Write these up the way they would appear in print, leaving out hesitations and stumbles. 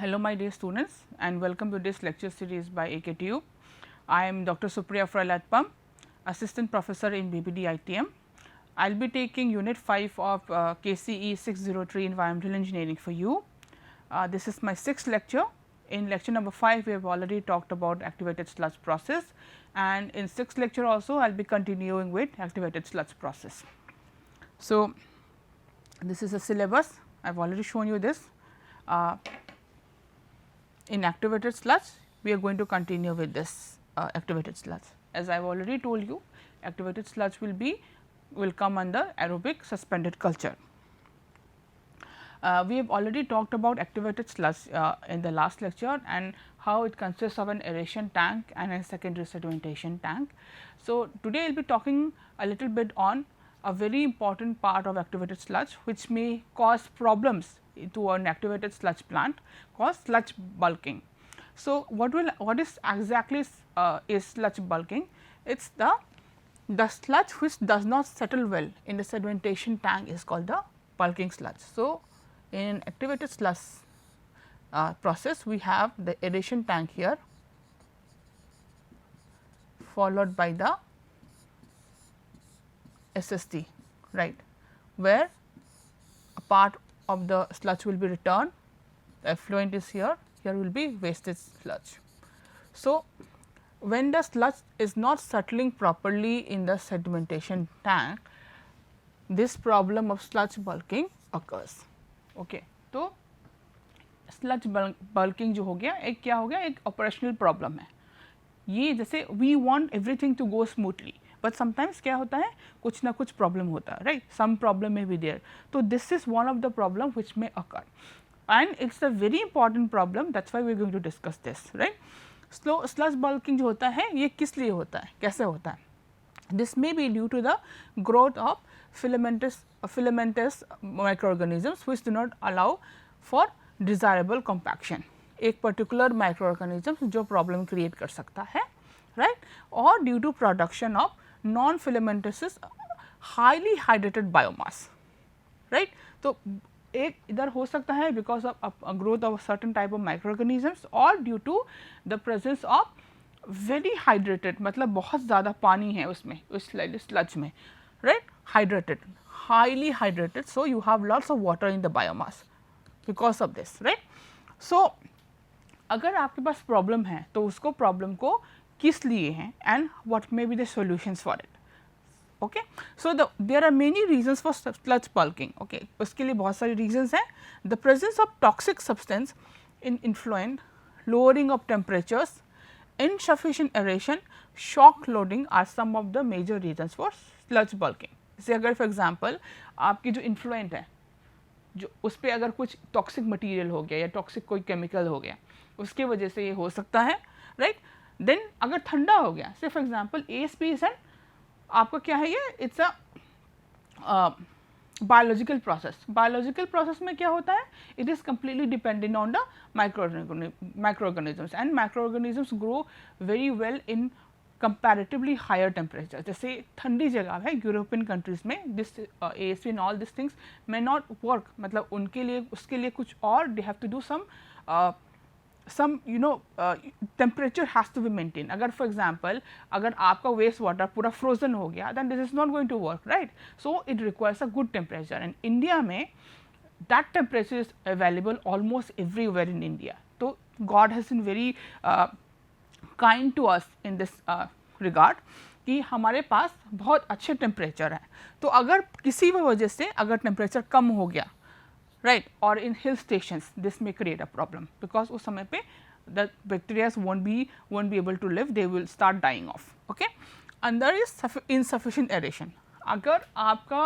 Hello my dear students and welcome to this lecture series by AKTU. I am Dr. Supriya Frailatpam, Assistant Professor in BBD ITM. I will be taking unit 5 of KCE 603 Environmental Engineering for you. This is my 6th lecture. In lecture number 5 we have already talked about activated sludge process, and in 6th lecture also I will be continuing with activated sludge process. So, this is a syllabus, I have already shown you this. In activated sludge, we are going to continue with this activated sludge. As I have already told you, activated sludge will come under aerobic suspended culture. We have already talked about activated sludge in the last lecture and how it consists of an aeration tank and a secondary sedimentation tank. So, today I will be talking a little bit on a very important part of activated sludge, which may cause problems to an activated sludge plant, called sludge bulking. So, what is exactly is sludge bulking? It is the sludge which does not settle well in the sedimentation tank is called the bulking sludge. So, in activated sludge process, we have the aeration tank here, followed by the SST, right, where a part of the sludge will be returned, the effluent is here, here will be wastage sludge. So, when the sludge is not settling properly in the sedimentation tank, this problem of sludge bulking occurs. Okay. तो sludge bulking जो हो गया, एक क्या हो गया, एक operational problem है. ये जैसे we want everything to go smoothly, but sometimes क्या होता है, कुछ ना कुछ problem होता है, right? Some problem may be there. So this is one of the problem which may occur, and it's a very important problem. That's why we are going to discuss this, right? So sludge bulking जो होता है, ये किस लिए होता है, कैसे होता है? This may be due to the growth of filamentous microorganisms which do not allow for desirable compaction. एक particular microorganism जो problem create कर सकता है, right? Or due to production of non-filamentous highly hydrated biomass, right? तो एक इधर हो सकता है because of growth of certain type of microorganisms, or due to the presence of very hydrated, मतलब बहुत ज़्यादा पानी है उसमें, उस sludge में, right? Hydrated, highly hydrated, so you have lots of water in the biomass because of this, right? So अगर आपके पास प्रॉब्लम है तो उसको प्रॉब्लम को किस लिए है and what may be the solutions for it. Okay, so there are many reasons for sludge bulking. Okay, उसके लिए बहुत सारे रीजंस हैं. The presence of toxic substance in influent, lowering of temperatures, insufficient aeration, shock loading are some of the major reasons for sludge bulking. जैसे अगर for example आपकी जो influent है, जो उस पर अगर कुछ टॉक्सिक मटेरियल हो गया या टॉक्सिक कोई केमिकल हो गया, उसकी वजह से ये हो सकता है, राइट. देन अगर ठंडा हो गया, से फॉर एग्जांपल ASP आपका क्या है, ये it's a biological process. Biological process में क्या होता है, it is completely dependent on the microorganisms, and microorganisms grow very well in comparatively higher temperature. जैसे ठंडी जगह है यूरोपियन कंट्रीज़ में, this ASP and all this things may not work, मतलब उनके लिए उसके लिए कुछ और they have to do some temperature has to be maintained. अगर for example अगर आपका waste water पूरा frozen हो गया, then this is not going to work, right? So it requires a good temperature, and India में that temperature is available almost everywhere in India. So God has been very kind to us in this regard कि हमारे पास बहुत अच्छे temperature है. तो अगर किसी भी वजह से अगर टेम्परेचर कम हो गया, right, or in hill stations, this may create a problem because उस समय पे the bacteria won't be able to live, they will start dying off. Okay, and there is insufficient aeration. अगर आपका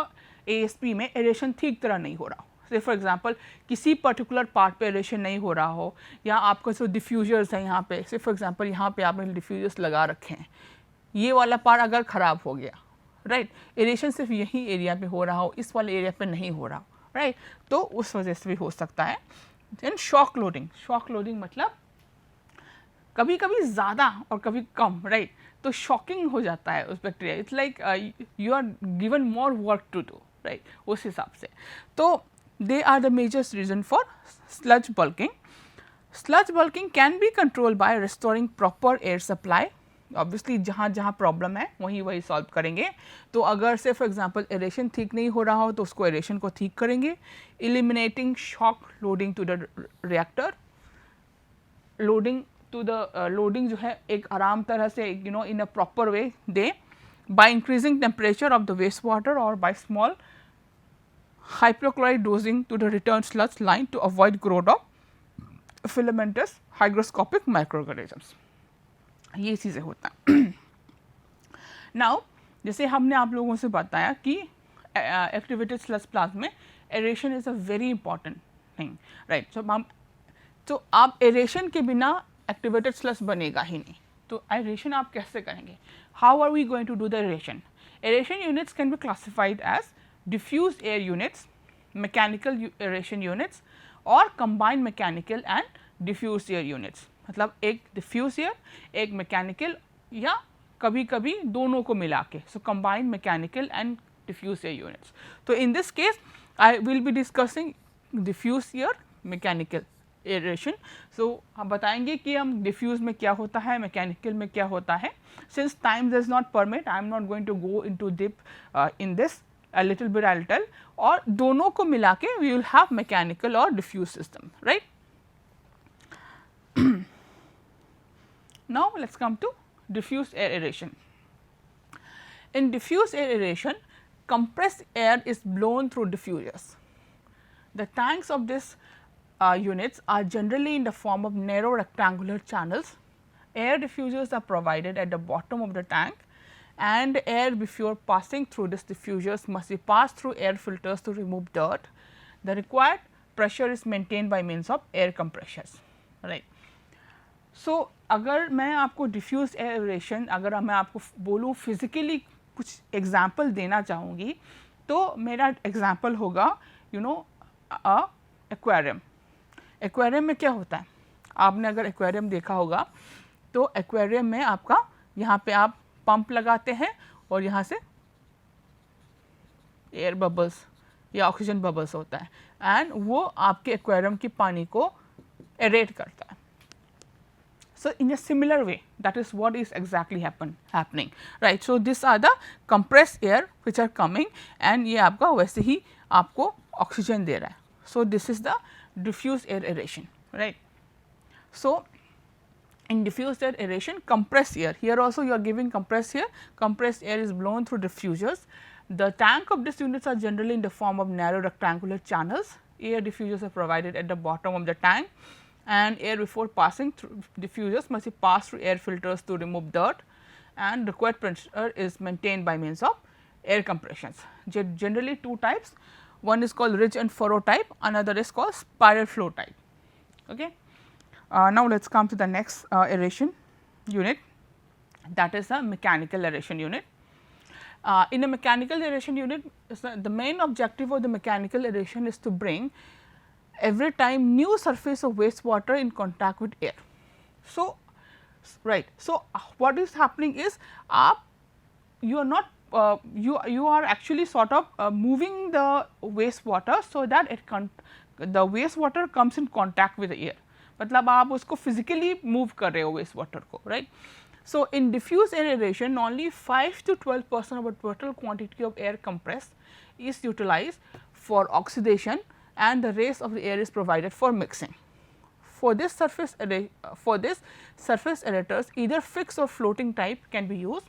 ASP में aeration ठीक तरह नहीं हो रहा, say for example किसी particular part पे aeration नहीं हो रहा हो, या आपका जो diffusers है यहाँ पे, say for example यहाँ पे आपने diffusers लगा रखे हैं, ये वाला part अगर ख़राब हो गया, right, aeration सिर्फ यही एरिया पे हो रहा हो, इस वाले एरिया पे नहीं हो रहा, राइट, तो उस वजह से भी हो सकता है. Then shock loading. Shock loading मतलब कभी कभी ज़्यादा और कभी कम, राइट, तो शॉकिंग हो जाता है उस bacteria. It's like you are given more work to do, right, उस हिसाब से. तो they are the majors reason for sludge bulking. Sludge bulking can be controlled by restoring proper air supply. Obviously जहाँ जहाँ प्रॉब्लम है वहीं वही solve करेंगे. तो अगर से फॉर एग्जांपल एरेशन ठीक नहीं हो रहा हो तो उसको एरेशन को ठीक करेंगे. Eliminating shock loading to the reactor. Loading to the loading जो है एक आराम तरह से in a proper way they by increasing temperature of the wastewater or by small hypochlorite dosing to the return sludge line to avoid growth of filamentous hygroscopic microorganisms. ये चीज़ें होता है. नाउ जैसे हमने आप लोगों से बताया कि एक्टिवेटेड स्लज प्लाज्मा में aeration is a very important thing, right. तो आप एरेशन के बिना एक्टिवेटेड स्लज बनेगा ही नहीं. तो एरेशन आप कैसे करेंगे? How are we going to do the aeration? Aeration units can be classified as diffuse air units, mechanical aeration units और combined mechanical and diffuse air units. मतलब एक डिफ्यूज एयर, एक मैकेनिकल, या कभी कभी दोनों को मिला के. So combined mechanical and diffuse air units. तो in this case I will be discussing diffuse air, mechanical aeration. So हम बताएंगे कि हम डिफ्यूज में क्या होता है, मैकेनिकल में क्या होता है. Since time does not permit, I am not going to go into deep in this, a little bit I'll tell. और दोनों को मिला के we will have mechanical or diffuse system, right? Now let's come to diffuse air aeration. In diffuse air aeration, compressed air is blown through diffusers. The tanks of these units are generally in the form of narrow rectangular channels. Air diffusers are provided at the bottom of the tank, and air before passing through these diffusers must be passed through air filters to remove dirt. The required pressure is maintained by means of air compressors, right. So अगर मैं आपको diffuse air aeration, अगर मैं आपको बोलूँ physically कुछ example देना चाहूँगी, तो मेरा एग्जाम्पल होगा एक्वेरियम. एक्वेरियम में क्या होता है? आपने अगर एक्वेरियम देखा होगा तो एक्वेरियम में आपका यहाँ पे आप पंप लगाते हैं और यहाँ से एयर बबल्स या ऑक्सीजन बबल्स होता है, एंड वो आपके एक्वेरियम की पानी को एरेट करता है. So in a similar way, that is what is exactly happening, right. So these are the compressed air which are coming, and ये आपका वैसे ही आपको ऑक्सीजन दे रहा है. So this is the diffuse air aeration, right. So in diffuse air aeration, compressed air, here also you are giving compressed air. Compressed air is blown through diffusers. The tank of these units are generally in the form of narrow rectangular channels. Air diffusers are provided at the bottom of the tank, and air before passing through diffusers must be passed through air filters to remove dirt, and required pressure is maintained by means of air compressions. Generally two types, one is called ridge and furrow type, another is called spiral flow type. Okay. Now let us come to the next aeration unit, that is a mechanical aeration unit. In a mechanical aeration unit, the main objective of the mechanical aeration is to bring every time new surface of wastewater in contact with air. So, right. So what is happening is you are not you are actually sort of moving the wastewater so that the wastewater comes in contact with the air. मतलब आप उसको physically move कर रहे हो wastewater को, right. So in diffuse air aeration, only 5 to 12% of the total quantity of air compressed is utilized for oxidation, and the rest of the air is provided for mixing. For this surface aerators, either fixed or floating type can be used.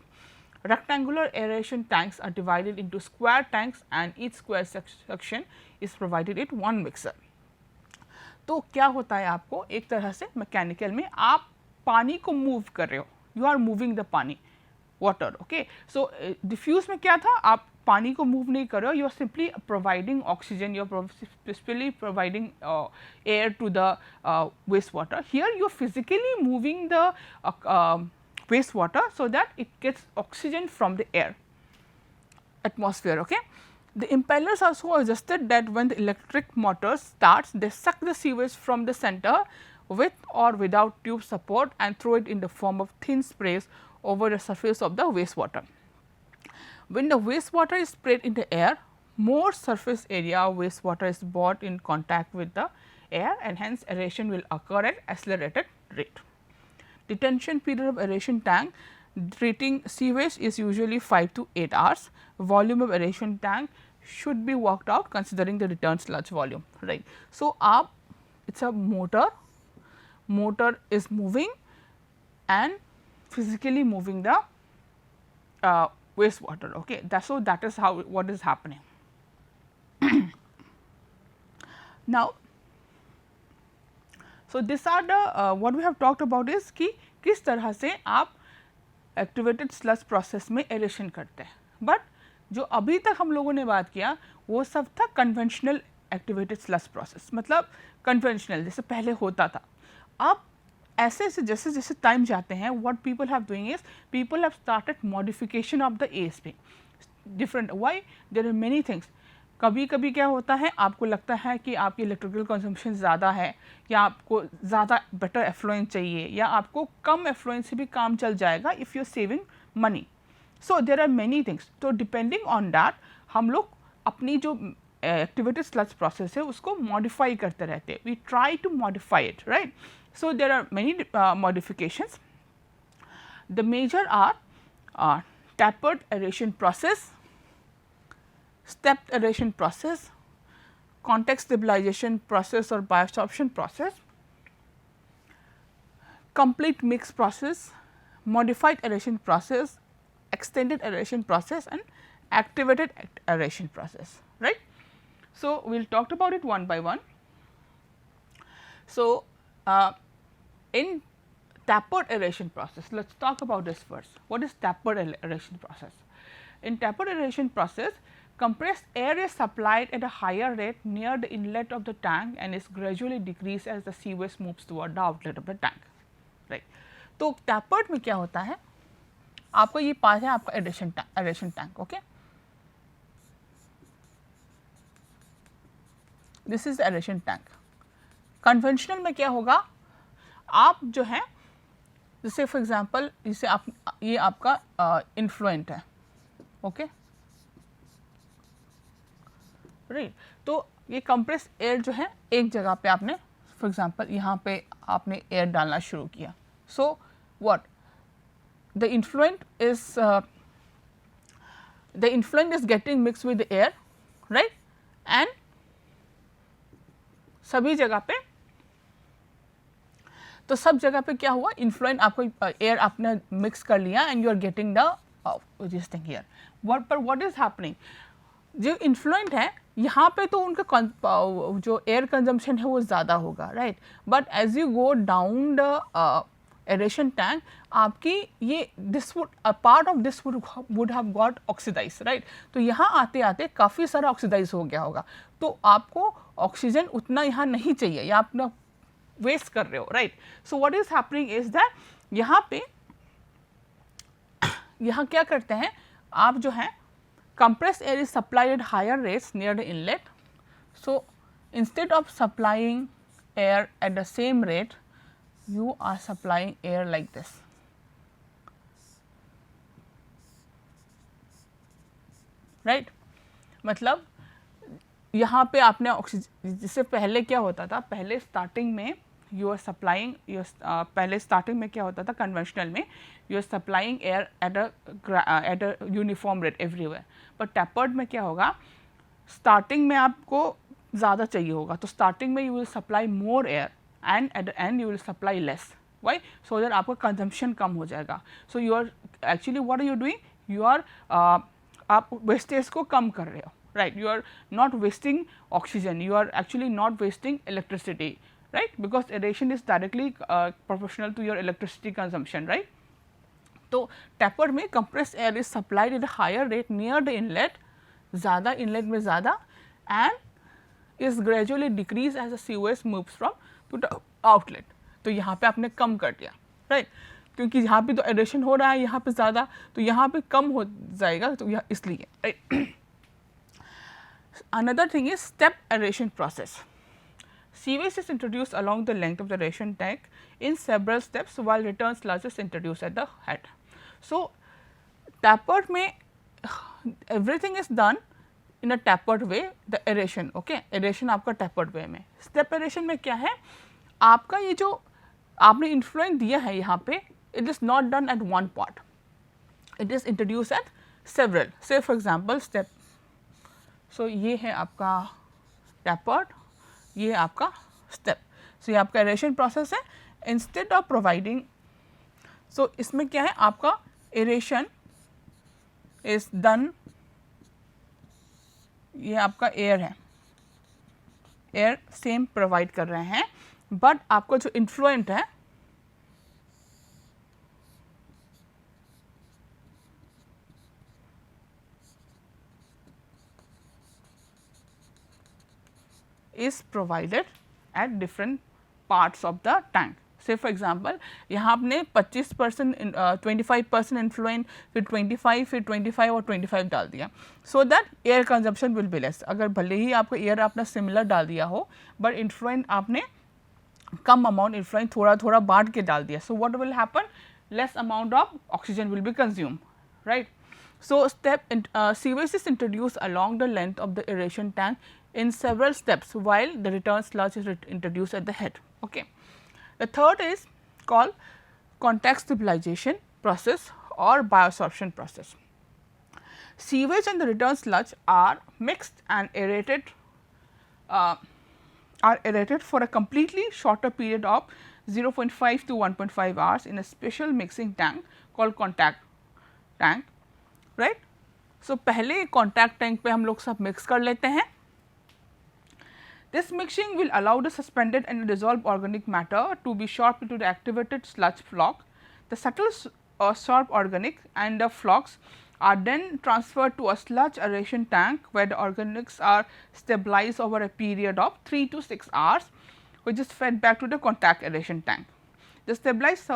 Rectangular aeration tanks are divided into square tanks, and each square section is provided with one mixer. तो क्या होता है, आपको एक तरह से mechanical में आप पानी को मूव कर रहे हो, यू आर मूविंग द पानी, वाटर. ओके. सो डिफ्यूज में क्या था, आप पानी को मूव नहीं कर रहे हो, you are simply providing oxygen, you are simply providing air to the waste water. Here you are physically moving the waste water so that it gets oxygen from the air atmosphere. Okay. The impellers are so adjusted that when the electric motor starts, they suck the sewage from the center with or without tube support and throw it in the form of thin sprays over the surface of the wastewater. When the wastewater is sprayed in the air, more surface area of wastewater is brought in contact with the air and hence aeration will occur at accelerated rate. Detention period of aeration tank treating sewage is usually 5 to 8 hours. Volume of aeration tank should be worked out considering the return sludge volume, right. So, it is a motor is moving and physically moving the wastewater. Okay. So, that is how what is happening. Now, so these are the what we have talked about is कि किस तरह से आप activated sludge process में aeration करते हैं, but जो अभी तक हम लोगों ने बात किया वो सब था कन्वेंशनल एक्टिवेटेड स्लज प्रोसेस, मतलब कन्वेंशनल जैसे पहले होता था. अब ऐसे ऐसे जैसे जैसे टाइम जाते हैं what people have doing is people have started modification of the ASP different. Why? There are many things. कभी कभी क्या होता है आपको लगता है कि आपकी इलेक्ट्रिकल कंजम्पशन ज़्यादा है या आपको ज़्यादा बेटर एफ्लुएंस चाहिए या आपको कम एफ्लुएंस से भी काम चल जाएगा if you are saving money. So there are many things. तो डिपेंडिंग ऑन दैट हम लोग अपनी जो एक्टिवेटेड स्लज प्रोसेस है उसको मॉडिफाई करते रहते हैं. We try to modify it, right. So there are many modifications. The major are tapered aeration process, stepped aeration process, contact stabilization process or bioabsorption process, complete mix process, modified aeration process, extended aeration process and activated aeration process, right. So, we will talk about it one by one. So, in tapered aeration process, let us talk about this first. What is tapered aeration process? In tapered aeration process, compressed air is supplied at a higher rate near the inlet of the tank and is gradually decreased as the sewage moves toward the outlet of the tank, right. तो tapered में क्या होता है, आपको ये पास है आपका aeration tank, okay. This is the aeration tank. Conventional में क्या होगा, आप जो है जैसे फॉर एग्जांपल इसे आप ये आपका इन्फ्लुएंट है, ओके, राइट. तो ये कंप्रेस एयर जो है एक जगह पे आपने फॉर एग्जांपल यहाँ पे आपने एयर डालना शुरू किया. So what the influential is getting mix with the air, right. And सभी जगह पे तो सब जगह पे क्या हुआ, इन्फ्लुएंट आपको एयर आपने मिक्स कर लिया and you are getting the this thing here. What is happening, जो इन्फ्लुएंट है यहाँ पे तो उनका जो एयर कंजम्पशन है वो ज़्यादा होगा, right. But as you go down the aeration tank आपकी ये this would part of this would have got oxidise, right. तो यहाँ आते आते काफ़ी सारा ऑक्सीडाइज हो गया होगा, तो आपको ऑक्सीजन उतना यहाँ नहीं चाहिए या आप ना वेस्ट कर रहे हो, right. So what is happening is that यहाँ क्या करते हैं आप जो है compressed air is supplied at higher rates near the inlet. So, instead of supplying air at the same rate, you are supplying air like this. Right? मतलब यहाँ पे आपने ऑक्सीजन, जिससे पहले क्या होता था, पहले स्टार्टिंग में यू आर सप्लाइंग पहले स्टार्टिंग में क्या होता था कन्वेंशनल में you are supplying air at a uniform rate everywhere. But tapered में क्या होगा, स्टार्टिंग में आपको ज़्यादा चाहिए होगा, तो स्टार्टिंग में you will supply more air and at the end you will supply less. Why? So that आपका कंजम्पशन कम हो जाएगा. So you are actually what are you doing, you are आप वेस्टेज को कम कर रहे हो, right. You are not wasting oxygen, you are actually not wasting electricity, right, because aeration is directly proportional to your electricity consumption, right. तो tapered में compressed air is supplied at a higher rate near the inlet, ज़्यादा inlet में ज़्यादा, and is gradually decreased as the sewage moves from to the outlet. तो यहाँ पे आपने कम कर दिया, right, क्योंकि यहाँ पे तो aeration हो रहा है यहाँ पे ज़्यादा, तो यहाँ पे कम हो जाएगा, तो यह इसलिए, right. Another thing is step aeration process. Sewage is introduced along the length of the aeration tank in several steps while return sludge is introduced at the head. So, tapered में everything is done in a tapered way the aeration, okay, aeration आपका tapered वे में। Step aeration में क्या है, आपका ये जो आपने इन्फ्लुएंस दिया है यहाँ पे, it is not done at one part, it is introduce eight several. से फॉर एग्जाम्पल स्टेप, सो ये है आपका टैपर्ड, ये आपका स्टेप, सो ये आपका एरेशन प्रोसेस है। इंस्टेड ऑफ प्रोवाइडिंग, सो इसमें क्या है, आपका एरेशन इज डन, ये आपका एयर है, एयर सेम प्रोवाइड कर रहे हैं, बट आपका जो इन्फ्लुएंट है is provided at different parts of the tank. Say for example, यहाँ आपने 25%, 25% इन्फ्लुएंट, फिर 25, फिर 25 और 25 डाल दिया, so that air consumption will be less. अगर भले ही आपको एयर आपने सिमिलर डाल दिया हो, बट इन्फ्लुएंट आपने कम अमाउंट इन्फ्लुएंट थोड़ा थोड़ा बांट के डाल दिया, so what will happen, less amount of oxygen will be consume, right. So step sewage is introduced along the length of the aeration tank in several steps while the return sludge is introduced at the head. Okay. The third is called contact stabilization process or bioabsorption process. Sewage and the return sludge are mixed and aerated for a completely shorter period of 0.5 to 1.5 hours in a special mixing tank called contact tank. Right, so पहले contact tank पे हम लोग सब mix कर लेते हैं। This mixing will allow the suspended and dissolve organic matter to be sorbed to the activated sludge floc. The settled sorbed organic and the flocs are then transferred to a sludge aeration tank where the organics are stabilized over a period of 3 to 6 hours, which is fed back to the contact aeration tank. The stabilized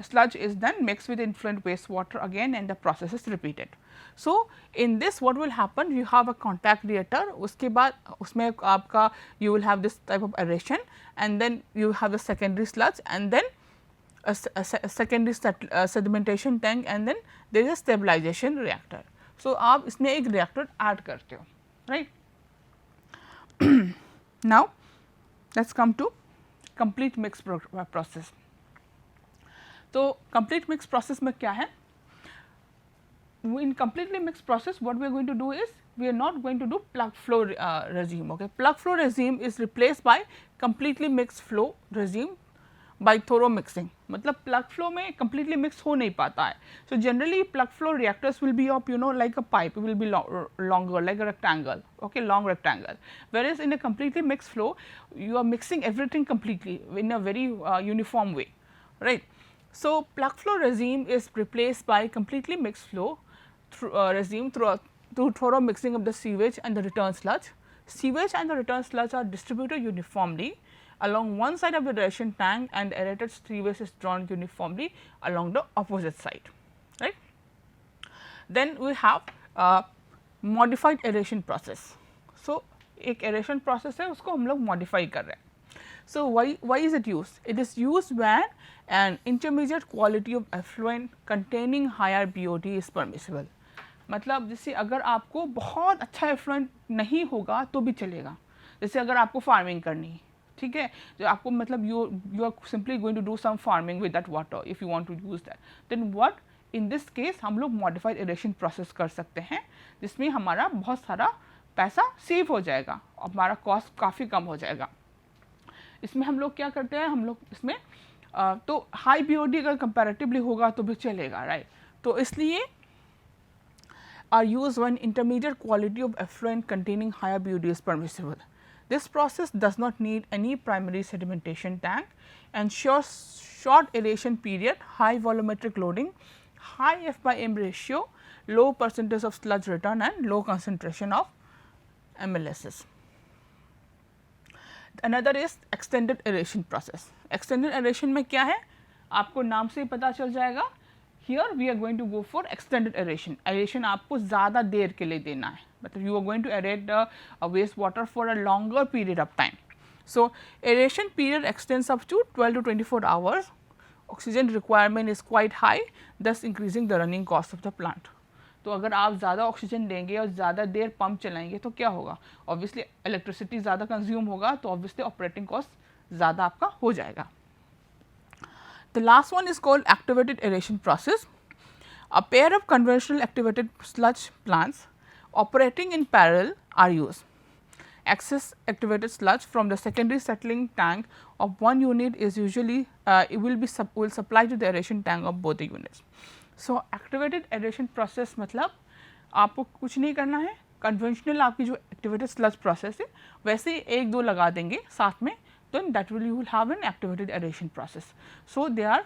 sludge is then mixed with influent wastewater again and the process is repeated. So in this what will happen, you have a contact reactor, उसके बाद उसमें आपका you will have this type of aeration and then you have the secondary sludge and then a secondary sedimentation tank and then there is a stabilization reactor. So आप इसमें एक reactor add करते हो, right? Now let's come to complete mix process. तो complete mix process में क्या है? In completely mixed process, what we are going to do is we are not going to do plug flow regime. Okay, plug flow regime is replaced by completely mixed flow regime by thorough mixing. मतलब plug flow में completely mix हो नहीं पाता है. So generally plug flow reactors will be of like a pipe, it will be longer like a rectangle. Okay, long rectangle. Whereas in a completely mixed flow, you are mixing everything completely in a very uniform way, right? So plug flow regime is replaced by completely mixed flow regime through thorough mixing of the sewage and the return sludge. Sewage and the return sludge are distributed uniformly along one side of the aeration tank and the aerated sewage is drawn uniformly along the opposite side, right. Then we have modified aeration process. So एक aeration process है, उसको हम लोग modify कर रहे हैं. So why is it used? It is used when an intermediate quality of effluent containing higher BOD is permissible. मतलब जैसे अगर आपको बहुत अच्छा एफ्लुएंट नहीं होगा तो भी चलेगा, जैसे अगर आपको फार्मिंग करनी है, ठीक है, जो आपको मतलब you are simply going to do some farming with that water if you want to use that, then what in this case हम लोग मॉडिफाइड एरेशन प्रोसेस कर सकते हैं, जिसमें हमारा बहुत सारा पैसा सेव हो जाएगा और हमारा कॉस्ट काफ़ी कम हो जाएगा. इसमें हम लोग क्या करते हैं, हम लोग इसमें तो हाई BOD अगर कंपैरेटिवली होगा तो भी चलेगा, राइट. तो इसलिए are used when intermediate quality of effluent containing higher BOD is permissible. This process does not need any primary sedimentation tank, ensures short aeration period, high volumetric loading, high F/m ratio, low percentage of sludge return and low concentration of MLSs. Another is extended aeration process. Extended aeration में क्या है, आपको नाम से ही पता चल जाएगा. Here we are going to go for extended aeration. Aeration आपको ज़्यादा देर के लिए देना है, मतलब you are going to aerate the waste water for a longer period of time. So aeration period extends up to 12 to 24 hours. Oxygen requirement is quite high, thus increasing the running cost of the plant. तो अगर आप ज़्यादा oxygen लेंगे और ज़्यादा देर pump चलाएंगे तो क्या होगा, ऑब्वियसली इलेक्ट्रिसिटी ज़्यादा कंज्यूम होगा, तो ऑब्वियसली ऑपरेटिंग कॉस्ट ज़्यादा आपका हो जाएगा। The last one is called activated aeration process. A pair of conventional activated sludge plants operating in parallel are used. Excess activated sludge from the secondary settling tank of one unit is usually will supply to the aeration tank of both the units. So, activated aeration process मतलब आपको कुछ नहीं करना है, conventional आपकी जो activated sludge process है वैसे ही एक दो लगा देंगे साथ में, then that will you will have an activated aeration process. So, they are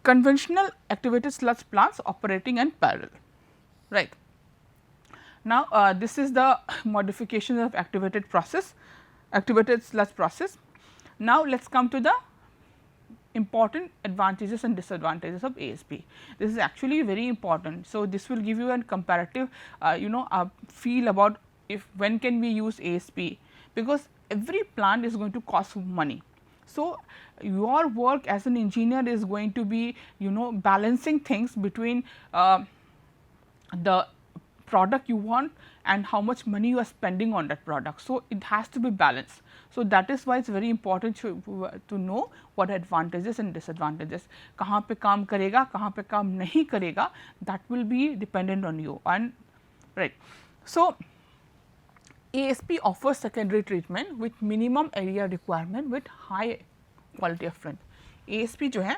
conventional activated sludge plants operating in parallel, right. Now, this is the modification of activated sludge process. Now, let us come to the important advantages and disadvantages of ASP. This is actually very important. So, this will give you a comparative feel about if when can we use ASP, because every plant is going to cost money. So, your work as an engineer is going to be balancing things between the product you want and how much money you are spending on that product. So, it has to be balanced. So, that is why it is very important to know what advantages and disadvantages, कहाँ पे काम करेगा कहाँ पे काम नहीं करेगा, that will be dependent on you, and right. So, ASP offers secondary treatment with minimum area requirement with high quality effluent. ASP जो है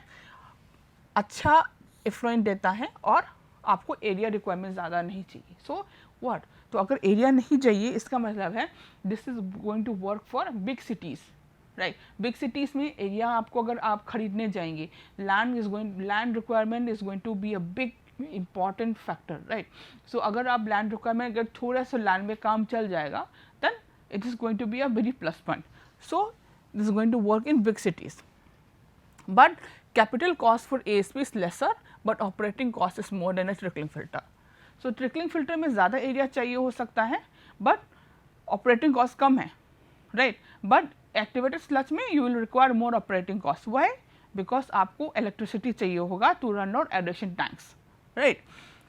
अच्छा effluent देता है और आपको एरिया रिक्वायरमेंट ज़्यादा नहीं चाहिए. सो व्हाट, तो अगर एरिया नहीं चाहिए इसका मतलब है this is going to work for big cities, right. Big cities में एरिया आपको अगर आप खरीदने जाएंगे, land requirement is going to be a big important factor, right. So अगर आप लैंड रिक्वायरमेंट अगर थोड़ा सा लैंड में काम चल जाएगा then it is going to be a very plus point. So this is going to work in big cities, but capital cost for ASP is lesser but operating cost is more than a trickling filter. So trickling filter में ज़्यादा area चाहिए हो सकता है but operating cost कम है, right. But activated sludge में you will require more operating cost. Why? Because आपको electricity चाहिए होगा to run out aeration tanks, right.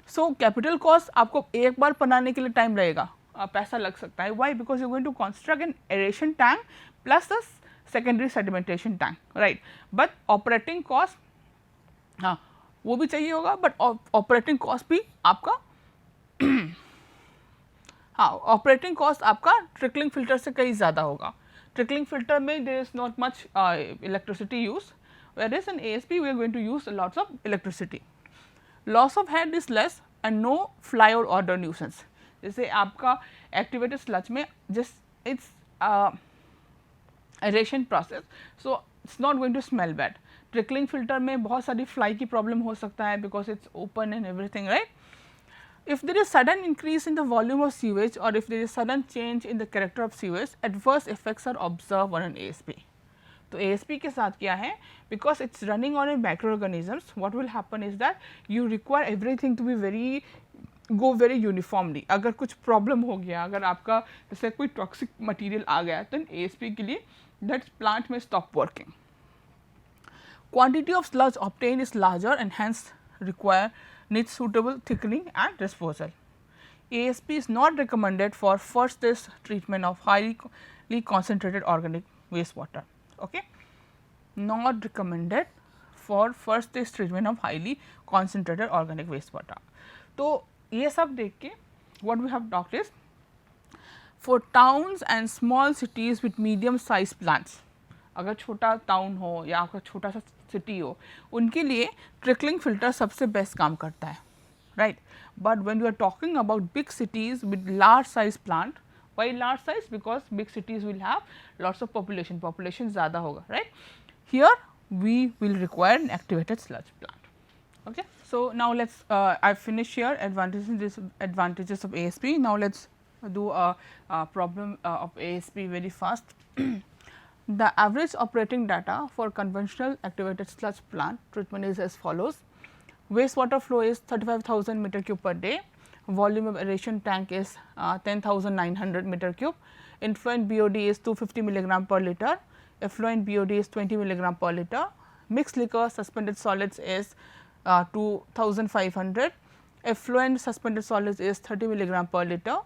So capital cost आपको एक बार बनाने के लिए टाइम लगेगा, पैसा लग सकता है. Why? Because you going to construct an aeration tank plus the secondary sedimentation tank, right. But operating cost हाँ वो भी चाहिए होगा, बट ऑपरेटिंग कॉस्ट भी आपका हाँ ऑपरेटिंग कॉस्ट आपका ट्रिकलिंग फिल्टर से कहीं ज़्यादा होगा. ट्रिकलिंग फिल्टर में there is not much electricity use, whereas in ASP we are going to use lots of electricity. Loss of head is less and no fly or odor nuisance. जैसे आपका activated sludge में just it's aeration process, so it's not going to smell bad. Trickling filter में बहुत सारी fly की problem हो सकता है because it's open and everything, right. If there is sudden increase in the volume of sewage or if there is sudden change in the character of sewage, adverse effects are observed on an ASP. तो ASP के साथ क्या है, because it's running on a microorganisms, what will happen is that you require everything to be go very uniformly. अगर कुछ problem हो गया, अगर आपका जैसे कोई toxic material आ गया, then ASP के लिए that plant may stop working. Quantity of sludge obtained is larger and hence needs suitable thickening and disposal. ASP is not recommended for first stage treatment of highly concentrated organic wastewater. Okay, not recommended for first stage treatment of highly concentrated organic wastewater. तो ये सब देख के what we have talked is for towns and small cities with medium size plants. अगर छोटा town हो या आपका छोटा सा सिटी हो, उनके लिए ट्रिकलिंग फिल्टर सबसे बेस्ट काम करता है, right. But when you are talking about big cities with large size plant, why large size? Because big cities will have lots of population ज़्यादा होगा, right. Here we will require an activated sludge plant. Okay, so now let's I've finished here advantages and disadvantages of ASP. Now let's do a problem of ASP very fast. The average operating data for conventional activated sludge plant treatment is as follows. Wastewater flow is 35,000 meter cube per day. Volume of aeration tank is 10,900 meter cube. Influent BOD is 250 milligram per liter. Effluent BOD is 20 milligram per liter. Mixed liquor suspended solids is 2,500. effluent suspended solid is 30 milligram per liter,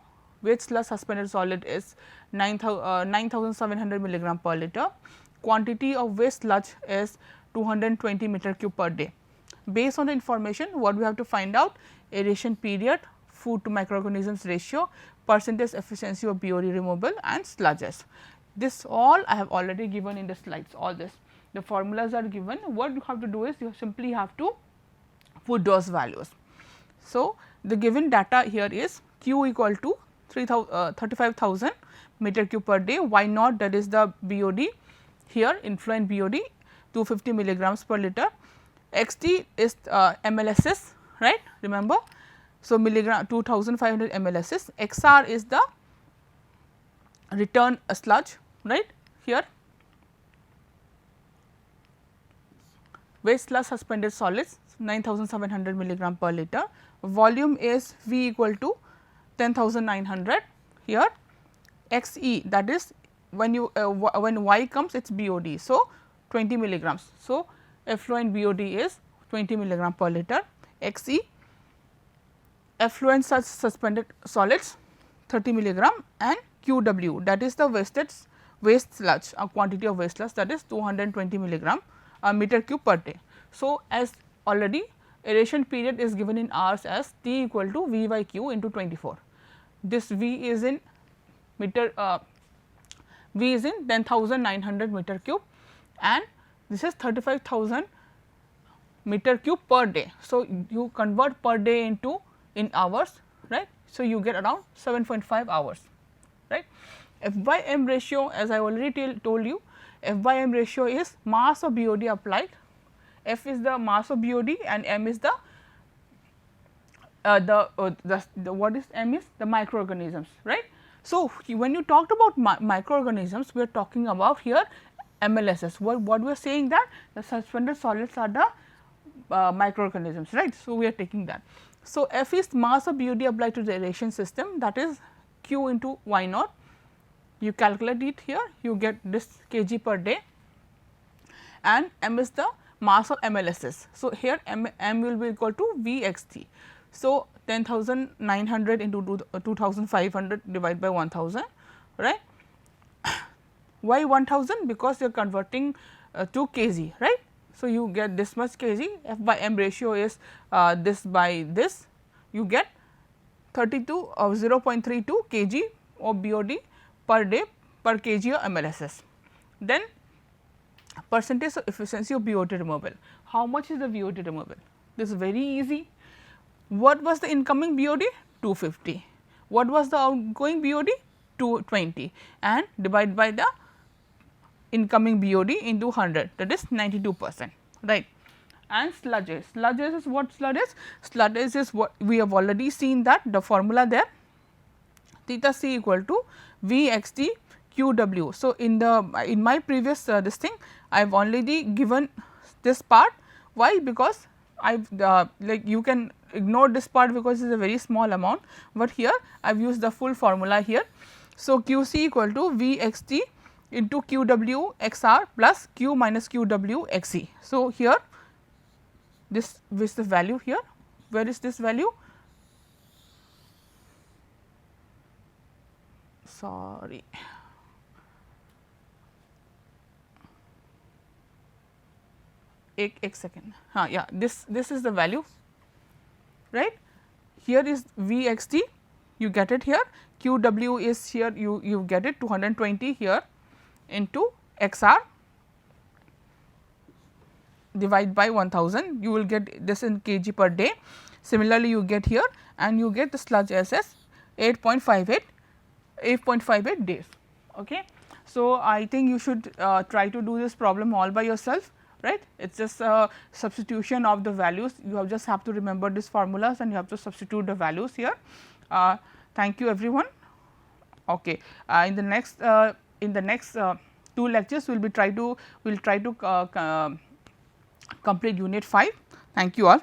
waste sludge suspended solid is 9700 milligram per liter, quantity of waste sludge is 220 meter cube per day. Based on the information, what we have to find out: aeration period, food to microorganisms ratio, percentage efficiency of BOD removal and sludges. This all I have already given in the slides, all this. The formulas are given. What you have to do is you simply have to put those values. So, the given data here is Q equal to 35,000 meter cube per day, Y naught, that is the BOD here, influent BOD 250 milligrams per liter, XT is MLSS, right, remember. So, milligram 2500 MLSS, XR is the return sludge, right, here waste sludge suspended solids 9700 milligram per liter, volume is V equal to 10,900 here, XE, that is when you when Y comes it is BOD. So, 20 milligrams. So, effluent BOD is 20 milligram per liter, XE effluent such suspended solids 30 milligram, and QW, that is the waste sludge, a quantity of waste sludge, that is 220 milligram meter cube per day. So, as already aeration period is given in hours as T equal to V by Q into 24. This V is in meter V is in 10,900 meter cube, and this is 35,000 meter cube per day. So, you convert per day into in hours, right. So, you get around 7.5 hours, right. F by M ratio, as I already told you, F by M ratio is mass of BOD applied, F is the mass of BOD and M is the what is M is the microorganisms, right. So, when you talked about microorganisms, we are talking about here MLSS. What we are saying that the suspended solids are the microorganisms, right. So, we are taking that. So, F is mass of BOD applied to the aeration system, that is Q into Y naught. You calculate it here, you get this kg per day, and M is the mass of MLSS. So, here M will be equal to Vxt. So, 10,900 into 2,500 divided by 1,000, right. Why 1,000? Because you are converting to kg, right. So, you get this much kg, F by M ratio is this by this, you get 0.32 kg of BOD per day per kg of MLSS. Then percentage of efficiency of BOD removal. How much is the BOD removal? This is very easy. What was the incoming BOD? 250. What was the outgoing BOD? 220, and divide by the incoming BOD into 100, that is 92%, right. And sludges. Sludges is what sludges? Sludges is what we have already seen, that the formula there, theta C equal to Vxt QW. So, in my previous this thing, I have already given this part. Why? Because I have like you can ignore this part because it is a very small amount, but here I have used the full formula here. So, QC equal to Vxt into QW XR plus Q minus QW XE. So, here this is the value here. Where is this value? Sorry. Ek second. Yeah, this is the value, right. Here is Vxt, you get it here. QW is here, you get it 220 here into XR divide by 1000, you will get this in kg per day. Similarly, you get here and you get the sludge as 8.58 days. Okay. So, I think you should try to do this problem all by yourself, right. It is just a substitution of the values, you have just have to remember these formulas and you have to substitute the values here. Thank you everyone. Okay. In the next two lectures we will try to complete unit 5. Thank you all.